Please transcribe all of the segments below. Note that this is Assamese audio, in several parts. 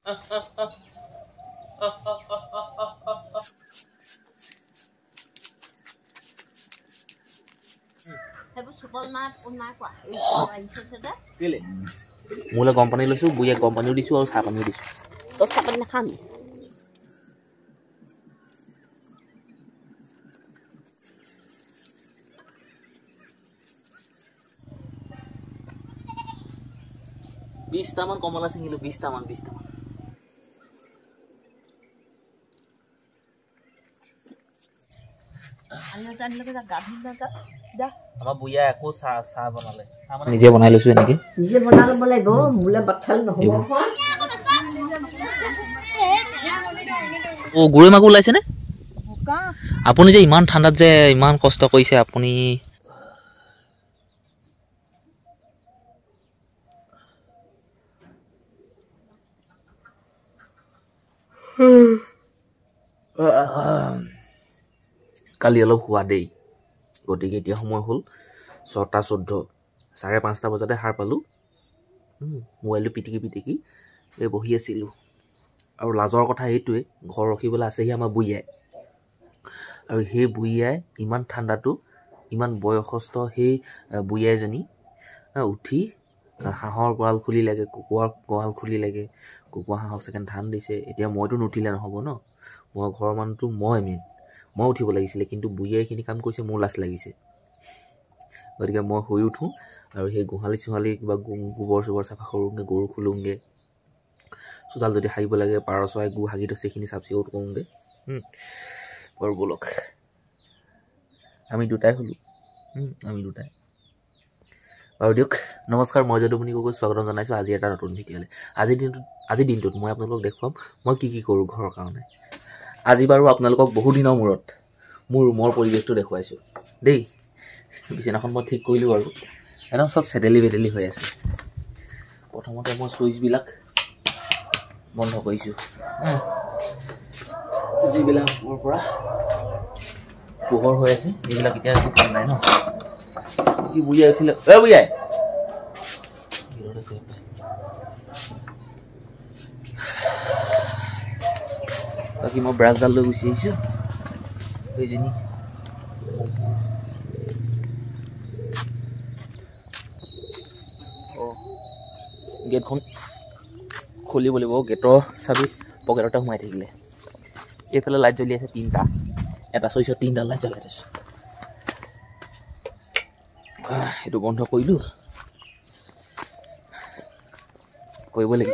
মোলে গৰম পানী লৈছো বুঢ়ীয়ে গৰম পানীও দিছো আৰু চাহ পানীও দিছো তই চাহ পানী নাখানি বিশটামান কমলা ছিঙিলো 20টামান আমাৰ বুঢ়ীয়া একো চাহ বনালে নিজে বনাই লৈছো এনেকে নিজে বনাই ল'ব লাগিব মোলে বাচ্চাল নহ'ব ও গুড়ে মাগু ওলাইছে নে আপুনি যে ইমান ঠাণ্ডাত যে ইমান কষ্ট কৰিছে আপুনি কালি অলপ শুৱা দেই গতিকে এতিয়া সময় হ'ল 6:14 5:30 বজাতে সাৰ পালোঁ মোবাইলটো পিটিকি এই বহি আছিলোঁ আৰু লাজৰ কথা এইটোৱে ঘৰ ৰখিবলৈ আছেহি আমাৰ বুঢ়ীয়াই আৰু সেই বুঢ়ীয়াই ইমান ঠাণ্ডাটো ইমান বয়সস্থ সেই বুঢ়ীয়াইজনী উঠি হাঁহৰ গঁৰাল খুলি লাগে কুকুৰাৰ গঁৰাল খুলি লাগে কুকুৰা হাঁহক ছেকেণ্ড ধান দিছে এতিয়া মইতো নুঠিলে নহ'ব ন মই ঘৰৰ মানুহটো মই উঠিব লাগিছিলে কিন্তু বুঢ়ীয়াই এইখিনি কাম কৰিছে মোৰ লাজ লাগিছে গতিকে মই শুই উঠোঁ আৰু সেই গোহালি চোহালি কিবা গোবৰ চোবৰ চাফা কৰোঁগৈ গৰু খোলোঁগৈ চোতাল যদি সাৰিব লাগে পাৰ চৰাই গু হাগি থৈছে সেইখিনি চাফ চিকুণ কৰোঁগৈ বাৰু ব'লক আমি দুটাই হ'লোঁ বাৰু দিয়ক নমস্কাৰ মই যদুমণি গগৈ স্বাগতম জনাইছোঁ আজি এটা নতুন ভিডিঅ'লৈ আজিৰ দিনটোত মই আপোনালোকক দেখুৱাম মই কি কৰোঁ ঘৰৰ কাৰণে আজি বাৰু আপোনালোকক বহু দিনৰ মূৰত মোৰ ৰুমৰ পৰিৱেশটো দেখুৱাইছোঁ দেই বিচনাখন মই ঠিক কৰিলোঁ আৰু একদম চব চেটেলি বেটেলি হৈ আছে প্ৰথমতে মই চুইচবিলাক বন্ধ কৰিছোঁ যিবিলাক ওপৰৰ পৰা পোহৰ হৈ আছে এইবিলাক এতিয়া একো কাম নাই ন কি বুঢ়িয়াই উঠিলে বুঢ়িয়াই বাকী মই ব্ৰাছডাল লৈ গুচি আহিছোঁ সেইজনী গেটখন খুলিব লাগিব গেটৰ চাবি পকেটতে সোমাই থাকিলে এইফালে লাইট জ্বলি আছে 3টা এটা চুইচত 3টা লাইট জ্বলাই থৈছোঁ এইটো বন্ধ কৰিলোঁ কৰিব লাগিব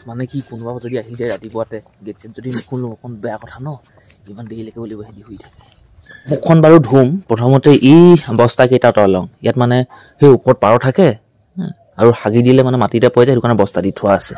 মানে কি কোনোবা যদি আহি যায় ৰাতিপুৱাতে গেট চেট যদি নুখোলোঁ অকণ বেয়া কথা ন ইমান দেৰিলৈকে বুলিব সিহঁতি শুই থাকে মুখখন বাৰু ধুম প্ৰথমতে বস্তাকেইটা তলং ইয়াত মানে সেই ওপৰত পাৰ থাকে আৰু হাগি দিলে মানে মাটিতে পৰি যায় সেইটো কাৰণে বস্তা দি থোৱা আছে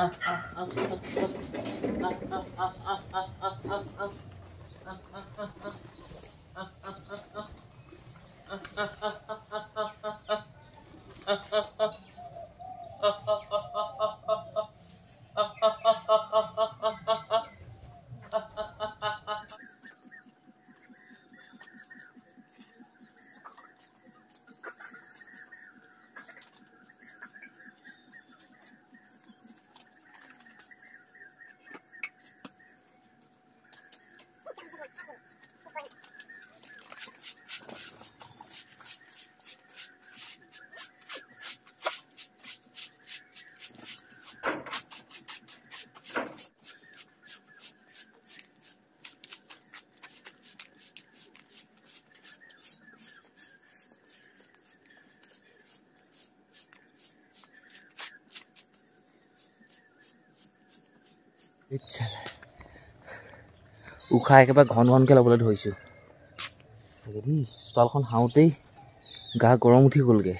উশাহ একেবাৰে ঘনকৈ ল'বলৈ ধৰিছোঁ চোতালখন হাওঁতেই গা গৰম উঠি গ'লগৈ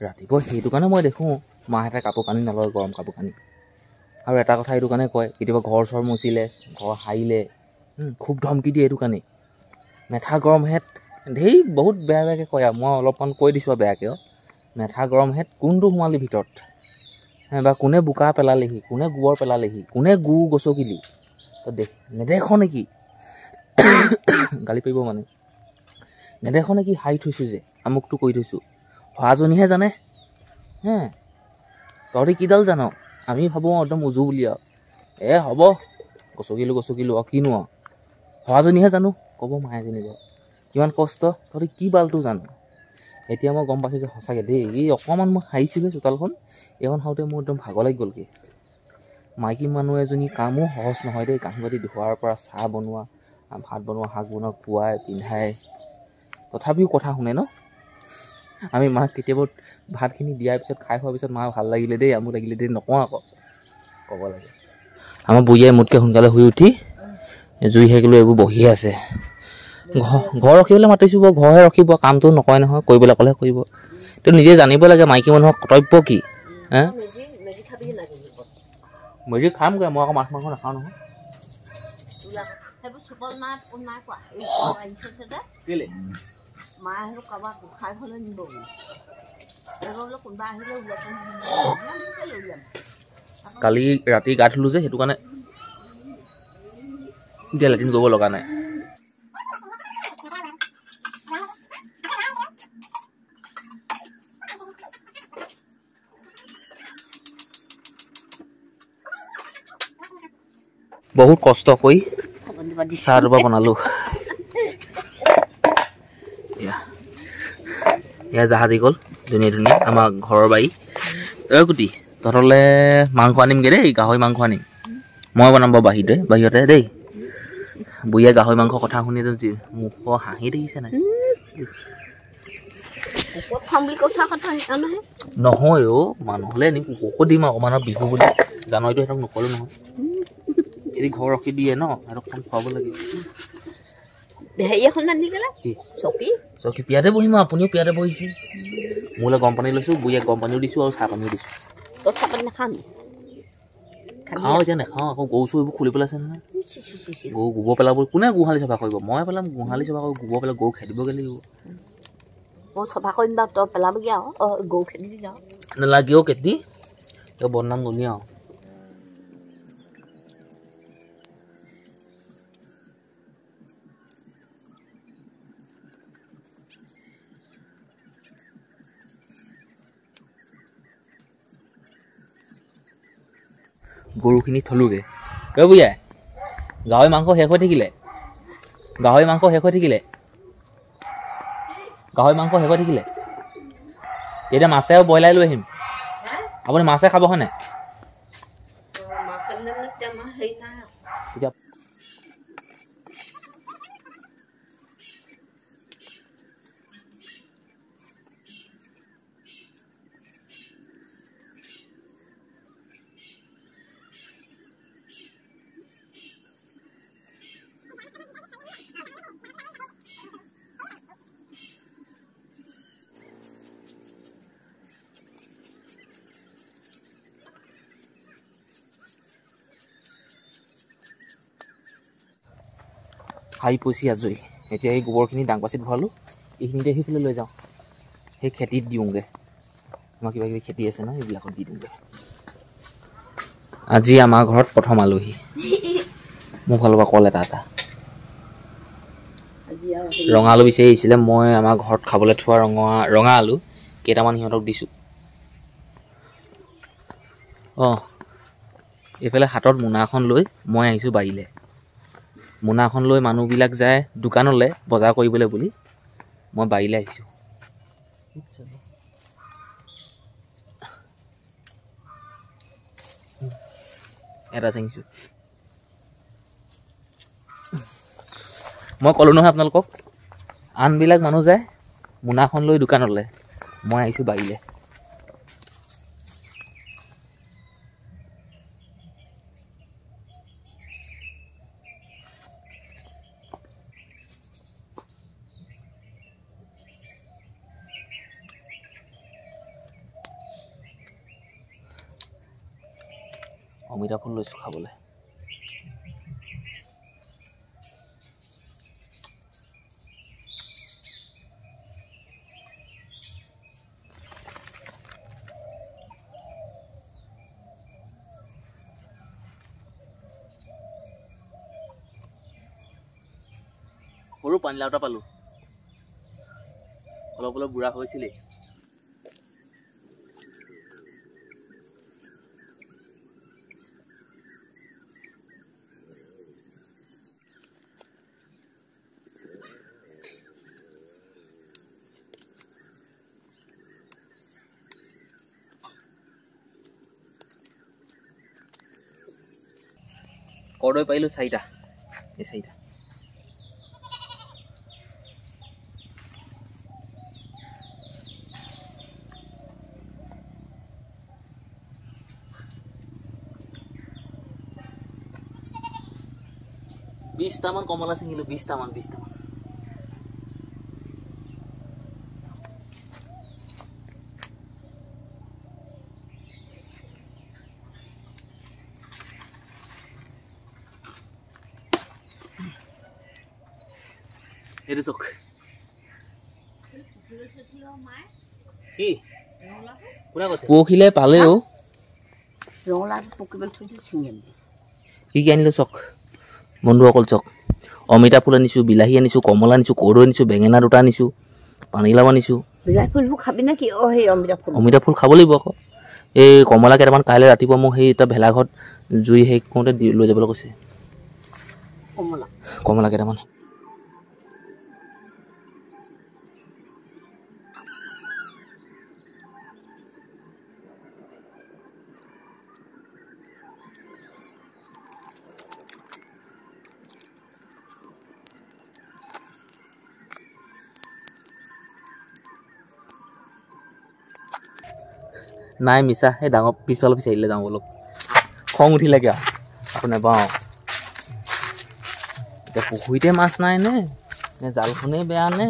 ৰাতিপুৱা সেইটো কাৰণে মই দেখোঁ মাহঁতে কাপোৰ কানি নলয় গৰম কাপোৰ কানি আৰু এটা কথা এইটো কাৰণে কয় কেতিয়াবা ঘৰ চৰ মুচিলে ঘৰ সাৰিলে খুব ধমকি দিয়ে এইটো কাৰণে মেথা গৰম হেত ঢেৰ বহুত বেয়াকৈ কয় আৰু মই অলপমান কৈ দিছোঁ আৰু বেয়াকৈ মেথা গৰম হেত কোনটো সোমালি ভিতৰত বা কোনে বোকা পেলালেহি কোনে গোবৰ পেলালেহি কোনে গু গছকিলি তই নেদেখ নেকি গালি পাৰিব মানে নেদেখ নেকি সাৰি থৈছোঁ যে আমুকটো কৰি থৈছোঁ হোৱাজনীহে জানে তহঁতি কিডাল জান আমি ভাবোঁ একদম উজু বুলি আৰু হ'ব গছকিলোঁ কিনো আৰু হোৱাজনীহে জানো ক'ব মায়ে যেনিব কিমান কষ্ট তহঁতি কি বালটো জানো এতিয়া মই গম পাইছোঁ যে সঁচাকৈ দেই এই অকণমান মই হাৰিছিলোঁ চোতালখন এইখন খাওঁতে মোৰ একদম ভাগৰ লাগি গ'লগৈ মাইকী মানুহ এজনী কামো সহজ নহয় দেই কাঁহী বাতি ধোৱাৰ পৰা চাহ বনোৱা ভাত বনোৱা শাক বনোৱা খোৱাই পিন্ধাই তথাপিও কথা শুনে ন আমি মাক কেতিয়াবা ভাতখিনি দিয়াৰ পিছত খাই খোৱাৰ পিছত মা ভাল লাগিলে দেই আমোক লাগিলে দেই নকওঁ আকৌ ক'ব লাগে আমাৰ বুঢ়ীয়ে মোতকৈ সোনকালে শুই উঠি জুই সেকিলোঁ এইবোৰ বহিয়ে আছে ঘৰ ৰখিবলৈ মাতিছোঁ বাৰু ঘৰহে ৰখিব কামটো নকৰে নহয় কৰিবলৈ ক'লে কৰিব তো নিজে জানিব লাগে মাইকী মানুহৰ কৰ্তব্য কি মেজি খামগৈ মই আকৌ মাছ মাংস নাখাওঁ নহয় কালি ৰাতি গা ধুলোঁ যে সেইটো কাৰণে এতিয়া লেট্ৰিন কৰিব লগা নাই বহুত কষ্ট কৰি চাহ দুবাৰ বনালোঁ এয়া জাহাজী কল ধুনীয়া আমাৰ ঘৰৰ বাৰী গুটি তহঁতলৈ মাংস আনিমগৈ দেই গাহৰি মাংস আনিম মই বনাম বাৰু বাহিৰতে দেই বুঢ়ীয়ে গাহৰি মাংস কথা শুনি মুখৰ হাঁহি দেখিছে নাই নহয় মানুহলৈ আনিম কুকুৰকো দিম অকণমানৰ বিহু বুলি জানুৱাৰীটো সিহঁতক নকৰোঁ নহয় যদি ঘৰ ৰখি দিয়ে ন সিহঁতক খুৱাব লাগে চকী পিয়াতে বহিম আৰু আপুনিও পিয়াতে বহিছে মোলৈ গৰম পানী লৈছোঁ বুঢ়ীয়ে গৰম পানীও দিছোঁ আৰু চাহ পানীও দিছোঁ খাওঁ এতিয়া নাখাওঁ আকৌ গৰু চৰু এইবোৰ খুলি পেলাইছে নহয় গৰু গোবৰ পেলাব কোনে গোহালি চাফা কৰিব মই পেলাম গোহালি চাফা কৰি গোবৰ পেলাই গৰু খেদিবগৈ লাগিব মই চাফা কৰিম বাৰু তই পেলাবগৈ আৰু গৰু খেদি যাওঁ নালাগেও খেতি তই বদনাম নুলিয়াও গৰুখিনি থলোগৈ বুঢ়াই গাহৰি মাংস শেষ হৈ থাকিলে এতিয়া মাছে আৰু ব্ৰইলাৰ লৈ আহিম আপুনি মাছে খাব হয়নে এতিয়া খাই পচি আজৰি এতিয়া এই গোবৰখিনি ডাং পাচিত ভৰালোঁ এইখিনিতে সেইফালে লৈ যাওঁ সেই খেতিত দিওঁগৈ আমাৰ কিবা কিবি খেতি আছে ন এইবিলাকত দি দিওঁগৈ আজি আমাৰ ঘৰত প্ৰথম আলহী মোৰ ফালৰ পৰা কল এটা ৰঙা আলু বিচাৰি আহিছিলে মই আমাৰ ঘৰত খাবলৈ থোৱা ৰঙা আলু কেইটামান সিহঁতক দিছোঁ এইফালে হাতত মোনা এখন লৈ মই আহিছোঁ বাৰীলৈ মোনাখন লৈ মানুহবিলাক যায় দোকানলৈ বজাৰ কৰিবলৈ বুলি মই বাৰীলৈ আহিছোঁ এটা চিঙিছোঁ মই ক'লোঁ নহয় আপোনালোকক আনবিলাক মানুহ যায় মোনাখন লৈ দোকানলৈ মই আহিছোঁ বাৰীলৈ অমিতা ফুল লৈছোঁ খাবলৈ সৰু পানীলাও এটা পালোঁ অলপ বুঢ়া হৈছিলেই কৰদৈ পাৰিলোঁ 4টা এই 4টা মান কমলা ছিঙিলোঁ 20টা মান এইটো চক কি কোনে কৈছে পৰহিলে পালেও কি আনিলোঁ চক বন্ধুসকল চক অমিতা ফুল আনিছোঁ বিলাহী আনিছোঁ কমলা আনিছোঁ কৰদৈ আনিছোঁ বেঙেনা 2টা আনিছোঁ পানীলাও আনিছোঁ বিলাহী ফুলবোৰ খাবি নে কি সেই অমিতা ফুল খাব লাগিব আকৌ এই কমলা কেইটামান কাইলৈ ৰাতিপুৱা মোক সেই এটা ভেলাঘৰত জুই সেই কৰোঁতে লৈ যাবলৈ কৈছে কমলা কেইটামান নাই মিছা সেই ডাঙৰ পিছফালৰ বিচাৰিলে যাওঁ অলপ খং উঠিলেগৈ আকৌ নাপাওঁ এতিয়া পুখুৰীতে মাছ নাই নে জালখনেই বেয়া নে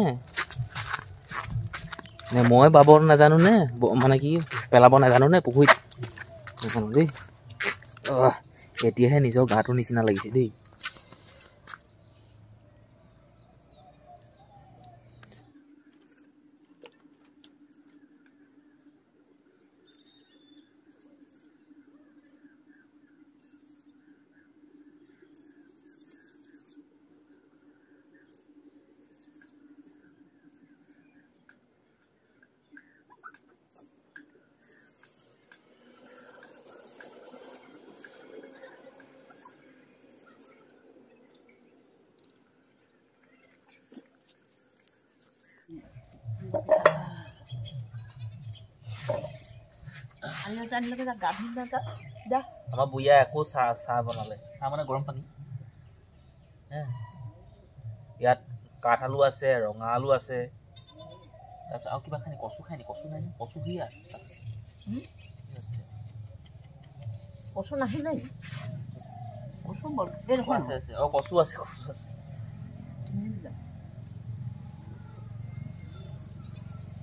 মই বাব নাজানো নে মানে কি পেলাব নাজানো নে পুখুৰীত নাজানো দেই এতিয়াহে নিজৰ গাটোৰ নিচিনা লাগিছে দেই আমাৰ বুঢ়িয়া একো চাহ বনালে চাহ মানে গৰম পানী ইয়াত কাঠ আলু আছে ৰঙা আলু আছে তাৰপিছত আৰু কিবা খাই কচু খাই কচু নাই কচু হিয়া কচু নাহিলে কচু আছে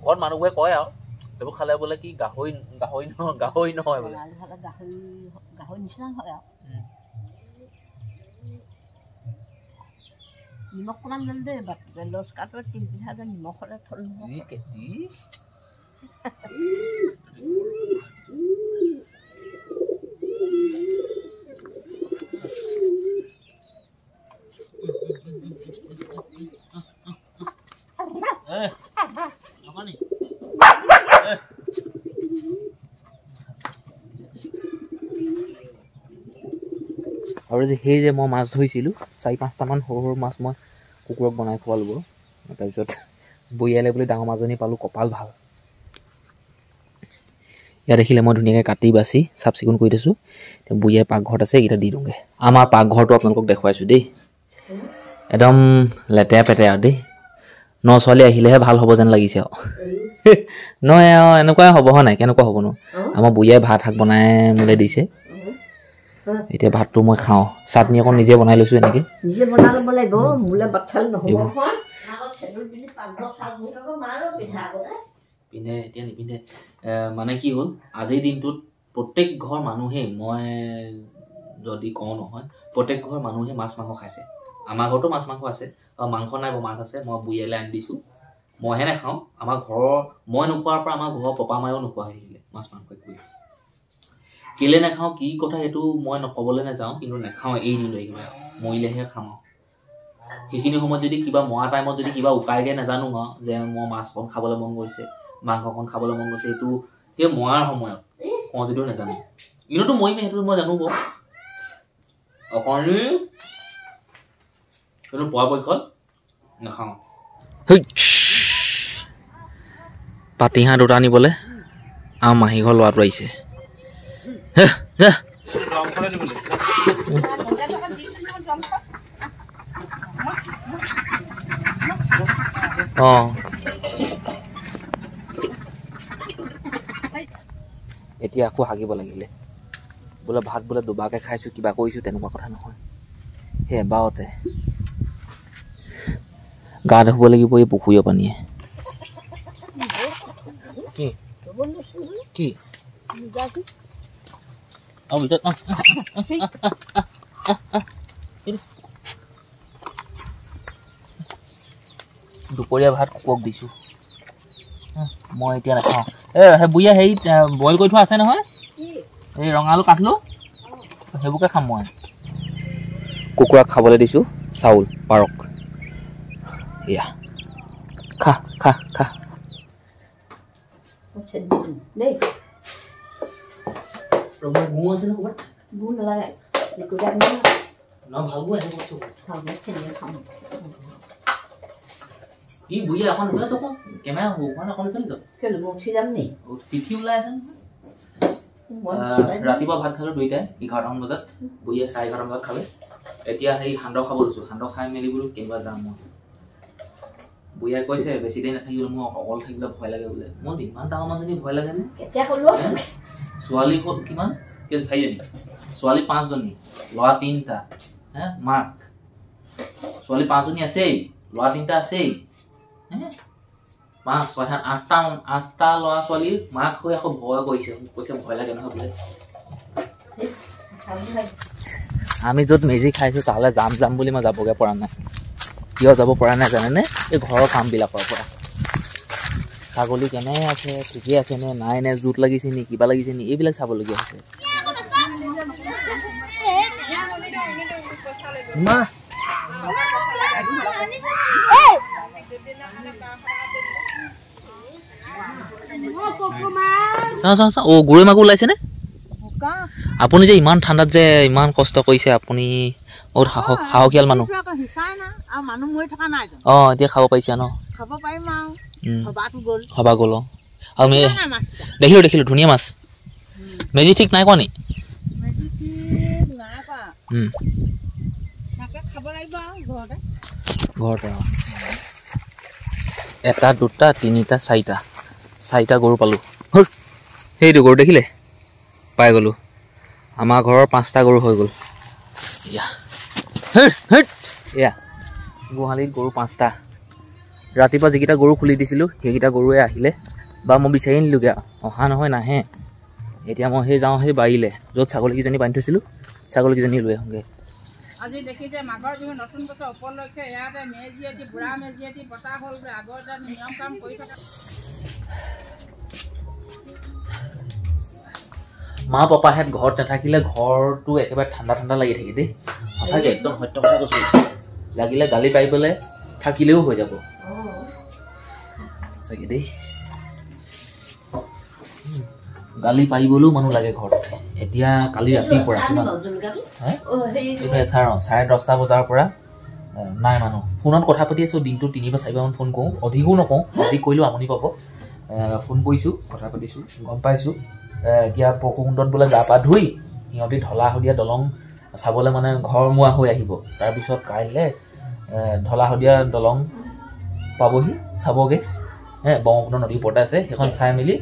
ঘৰত মানুহবোৰে কয় আৰু এইবোৰ খালে বোলে কি গাহৰি নহয় বোলে গাহৰি নিচিনা হয় আৰু নিমখ অকণমান ল'লো দেই বাটতে লচ কাটোৱে তিল পিঠাতে নিমখতে থলোঁ আৰু সেই যে মই মাছ ধৰিছিলোঁ 4-5টামান সৰু মাছ মই কুকুৰক বনাই খোৱালোঁ তাৰপিছত বৰিয়ালে বুলি ডাঙৰ মাছজনী পালোঁ কপাল ভাল ইয়াত দেখিলে মই ধুনীয়াকৈ কাটি বাচি চাফ চিকুণ কৰি দিছোঁ এতিয়া বৰিয়াই পাকঘৰত আছে এইকেইটা দি দিওঁগৈ আমাৰ পাকঘৰটো আপোনালোকক দেখুৱাইছোঁ দেই একদম লেতেৰা পেতেৰা দেই ছোৱালী আহিলেহে ভাল হ'ব যেন লাগিছে আৰু নহয় এনেকুৱাই হ'ব হয় নাই কেনেকুৱা হ'বনো আমাৰ বৰিয়াই ভাত শাক বনাই মোলৈ দিছে এতিয়া ভাতটো মই খাওঁ চাটনি অকণ নিজে বনাই লৈছোঁ এনেকৈ পিন্ধে এতিয়া নিপিন্ধে মানে কি হ'ল আজিৰ দিনটোত প্ৰত্যেক ঘৰ মানুহেই মই যদি কওঁ নহয় প্ৰত্যেক ঘৰ মানুহে মাছ মাংস খাইছে আমাৰ ঘৰতো মাছ মাংস আছে মাংস নাই মাছ আছে মই বুঢ়িয়ালৈ আনি দিছোঁ মইহে নাখাওঁ আমাৰ ঘৰৰ মই নোখোৱাৰ পৰা আমাৰ ঘৰৰ পপা মায়েও নোখোৱা হৈ থাকিলে মাছ মাংস একোৱে কেলে নাখাওঁ কি কথা সেইটো মই নক'বলৈ নাযাওঁ কিন্তু নাখাওঁ এই দিনটো একেবাৰে মৰিলেহে খাওঁ সেইখিনি সময়ত যদি কিবা মৰা টাইমত যদি কিবা উপায়গৈ নাজানো যে মই মাছকণ খাবলৈ মন গৈছে মাংসকণ খাবলৈ মন গৈছে এইটো সেই মৰাৰ সময়ত কওঁ যদিও নাজানো এনেওতো মৰিমে সেইটো মই জানো বাৰু অকণি কিন্তু পৰাপক্ষত নাখাওঁ পাতিহাঁহ 2টা আনিবলৈ আমাৰ মাহী ঘৰ ল'ৰাটো আহিছে এতিয়া আকৌ হাগিব লাগিলে বোলে ভাত বোলে দুবাৰকৈ খাইছোঁ কিবা কৰিছোঁ তেনেকুৱা কথা নহয় সেই এবাৰতে গা ধুব লাগিব এই পুখুৰীৰ পানীয়ে কি কি দুপৰীয়া ভাত কুকুৰক দিছোঁ মই এতিয়া নাখাওঁ সেই বুঢ়ীয়া হেৰি বইল কৰি থোৱা আছে নহয় এই ৰঙালু কাটলো সেইবোৰকে খাম মই কুকুৰাক খাবলৈ দিছোঁ চাউল পাৰক এয়া খা খা খা গু আছে ন ক'ৰবাত গু নালাগে ভাল গু আছে কি বুঢ়ীয়া এখন ওলাই যাওক কেমেৰা হোৱান এখন চলি যাওক উঠি যাম নি পিঠি ওলাই আছে ৰাতিপুৱা ভাত খালোঁ 2টাই 11টামান বজাত বুঢ়ীয়ে 11:30 বজাত খালে এতিয়া সেই সান্দহ খাব লৈছোঁ সান্দহ খাই মেলি বোলো কেনিবা যাম মই বুঢ়ীয়ে কৈছে বেছি দেৰি নাথাকিবলৈ মোৰ অকল থাকিবলৈ ভয় লাগে বোলে মোৰ ইমান ডাঙৰ মানুহজনী ভয় লাগেনে ছোৱালী কিমান 4জনী ছোৱালী 5জনী ল'ৰা 3টা মাক ছোৱালী 5জনী আছেই ল'ৰা 3টা আছেই 5 6 8টা ল'ৰা ছোৱালীৰ মাক হৈ আকৌ ভয় কৰিছে কৈছে ভয় লাগে নহয় বোলে আমি য'ত মেজি খাইছোঁ তালৈ যাম বুলি মই যাবগৈ পৰা নাই কিয় যাব পৰা নাই জানেনে এই ঘৰৰ কামবিলাকৰ পৰা ছাগলী কেনে আছে ঠিকে আছে নে নাই নে জোঁট লাগিছে নি কিবা লাগিছে নি এইবিলাক চাবলগীয়া হৈছে গৰৈ মাগুৰ ওলাইছেনে আপুনি যে ইমান ঠাণ্ডাত যে ইমান কষ্ট কৰিছে আপুনি বহুত সাহসীয়াল মানুহ এতিয়া খাব পাৰিছে ন হবা গ'ল আৰু দেখিলোঁ ধুনীয়া মাছ মেজি ঠিক নাই কোৱা নি ঘৰতে 1 2 3 4টা গৰু পালোঁ সেইটো গৰু দেখিলে পাই গ'লোঁ আমাৰ ঘৰৰ 5টা গৰু হৈ গ'ল এয়া গোহালিত গৰু 5টা ৰাতিপুৱা যিকেইটা গৰু খুলি দিছিলোঁ সেইকেইটা গৰুৱে আহিলে বা মই বিচাৰি আনিলোগৈ অহা নহয় নাহে এতিয়া মই যাওঁ সেই বাৰীলে য'ত ছাগলীকেইজনী বান্ধি থৈছিলোঁ ছাগলীকেইজনী লৈ আহোঁগৈ আজি দেখিছে মাঘৰ বিহু নতুন বছৰ উপলক্ষে ইয়াতে মেজি এটি বুঢ়া মেজি এটি পতা হ'ল আগৰ যে নিয়ম কাম কৰি থকা মা পাপাহেঁত ঘৰত নাথাকিলে ঘৰটো একেবাৰে ঠাণ্ডা লাগি থাকে দেই সঁচাকৈ একদম সত্য কথা কৈছোঁ লাগিলে গালি পাৰিবলৈ থাকিলেও হৈ যাব সঁচাকৈ দেই গালি পাৰিবলৈও মানুহ লাগে ঘৰত এতিয়া কালি ৰাতিৰ পৰা চাৰে 10টা বজাৰ পৰা নাই মানুহ ফোনত কথা পাতি আছোঁ দিনটোত 3 বা 4বাৰমান ফোন কৰোঁ অধিকো নকওঁ অধিক কৰিলেও আমনি পাব ফোন কৰিছোঁ কথা পাতিছোঁ গম পাইছোঁ এতিয়া পৰশুকুণ্ডত বোলে গা পা ধুই সিহঁতি ঢলা শদিয়া দলং চাবলৈ মানে ঘৰমুৱা হৈ আহিব তাৰপিছত কাইলৈ ঢলা শদিয়া দলং পাবহি চাবগৈ ব্ৰহ্মপুত্ৰ নদীৰ ওপৰতে আছে সেইখন চাই মেলি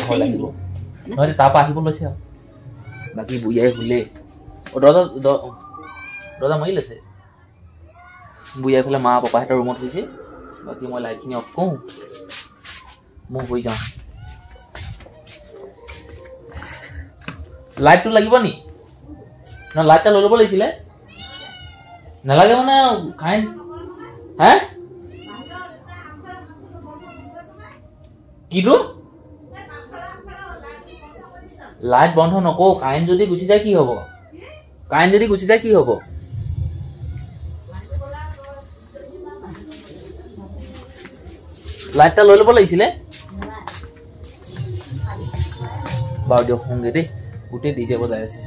ঘৰ লাগিব নহ'লে তাৰপৰা আহিব লৈছে আৰু বাকী বুঢ়ীয়াই শুলে দৰ্জা মাৰি লৈছে বুঢ়ীয়াই ফালে মা পাপাহঁতৰ ৰুমত হৈছে বাকী মই লাইটখিনি অফ কৰোঁ মই শুই যাওঁ লাইটটো লাগিব নি লাইটটা লৈ ল'ব লাগিছিলে নালাগে মানে কাৰেণ্ট কিটো লাইট বন্ধ নকওঁ কাৰেণ্ট যদি গুচি যায় কি হ'ব লাইটটা লৈ ল'ব লাগিছিলে বাৰু দিয়ক শুনগে দেই গোটেই ডিজে বজাই আছে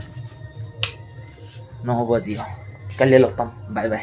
নহ'ব আজি কালিলৈ লগ পাম বাই বাই